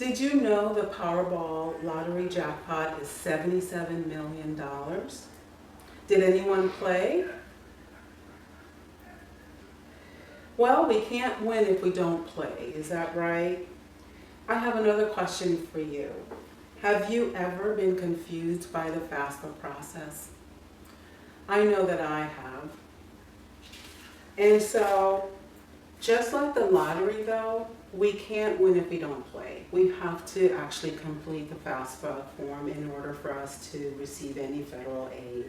Did you know the Powerball lottery jackpot is $77 million? Did anyone play? Well, we can't win if we don't play, is that right? I have another question for you. Have you ever been confused by the FAFSA process? I know that I have. And so, just like the lottery though, we can't win if we don't play. We have to actually complete the FAFSA form in order for us to receive any federal aid.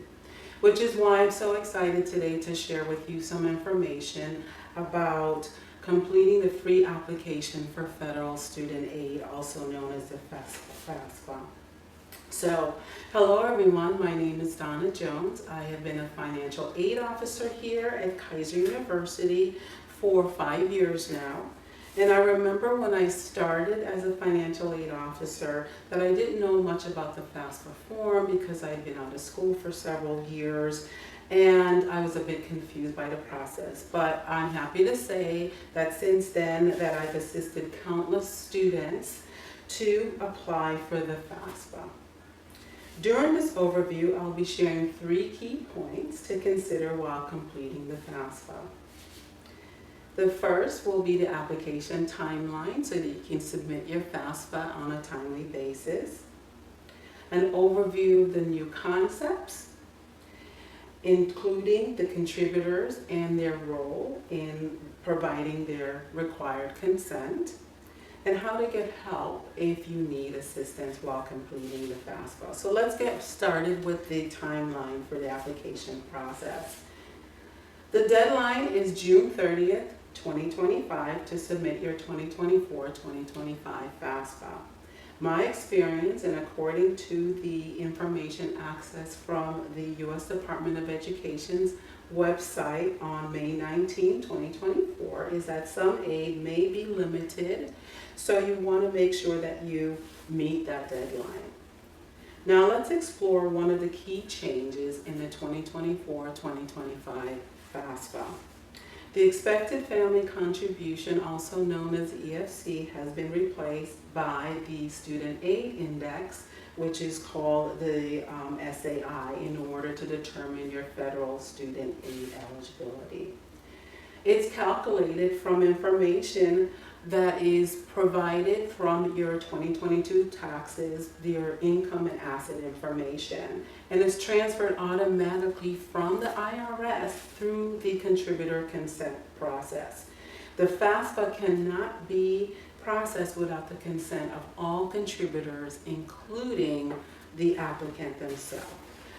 Which is why I'm so excited today to share with you some information about completing the free application for federal student aid, also known as the FAFSA. So, hello everyone, my name is Donna Jones. I have been a financial aid officer here at Kaiser University for 5 years now. And I remember when I started as a financial aid officer that I didn't know much about the FAFSA form because I had been out of school for several years and I was a bit confused by the process. But I'm happy to say that since then that I've assisted countless students to apply for the FAFSA. During this overview, I'll be sharing 3 key points to consider while completing the FAFSA. The first will be the application timeline so that you can submit your FAFSA on a timely basis. An overview of the new concepts, including the contributors and their role in providing their required consent, and how to get help if you need assistance while completing the FAFSA. So let's get started with the timeline for the application process. The deadline is June 30th, 2025 to submit your 2024-2025 FAFSA. My experience, and according to the information accessed from the U.S. Department of Education's website on May 19, 2024, is that some aid may be limited, so you want to make sure that you meet that deadline. Now let's explore one of the key changes in the 2024-2025 FAFSA. The expected family contribution, also known as EFC, has been replaced by the Student Aid Index, which is called the SAI, in order to determine your federal student aid eligibility. It's calculated from information that is provided from your 2022 taxes, your income and asset information, and is transferred automatically from the IRS through the contributor consent process. The FAFSA cannot be processed without the consent of all contributors, including the applicant themselves.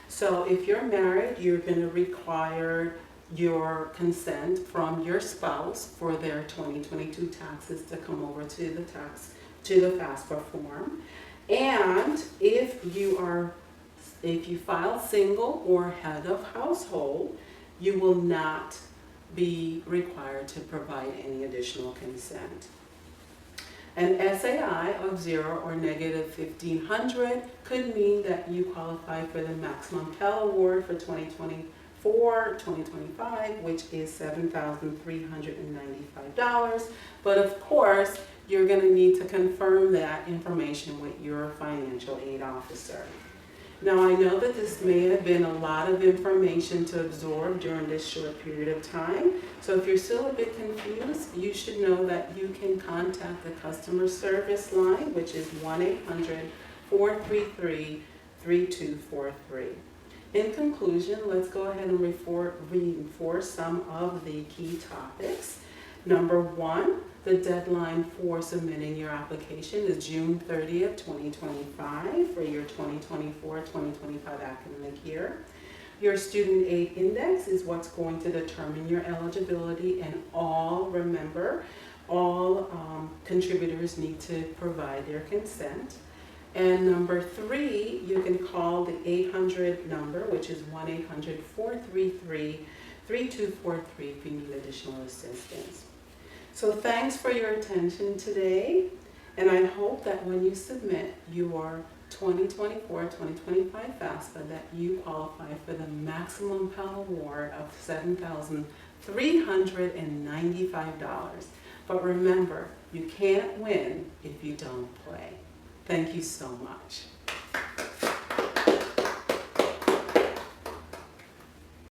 So if you're married, you're going to require your consent from your spouse for their 2022 taxes to come over to the FAFSA form. And if you file single or head of household, you will not be required to provide any additional consent. An SAI of 0 or negative 1,500 could mean that you qualify for the maximum Pell Award for 2025, which is $7,395. But of course, you're going to need to confirm that information with your financial aid officer. Now, I know that this may have been a lot of information to absorb during this short period of time. So if you're still a bit confused, you should know that you can contact the customer service line, which is 1-800-433-3243. In conclusion, let's go ahead and reinforce some of the key topics. Number 1, the deadline for submitting your application is June 30th, 2025 for your 2024-2025 academic year. Your student aid index is what's going to determine your eligibility, and remember, all contributors need to provide their consent. And number 3, you can call the 800 number, which is 1-800-433-3243 if you need additional assistance. So thanks for your attention today, and I hope that when you submit your 2024-2025 FAFSA that you qualify for the maximum Pell Award of $7,395. But remember, you can't win if you don't play. Thank you so much.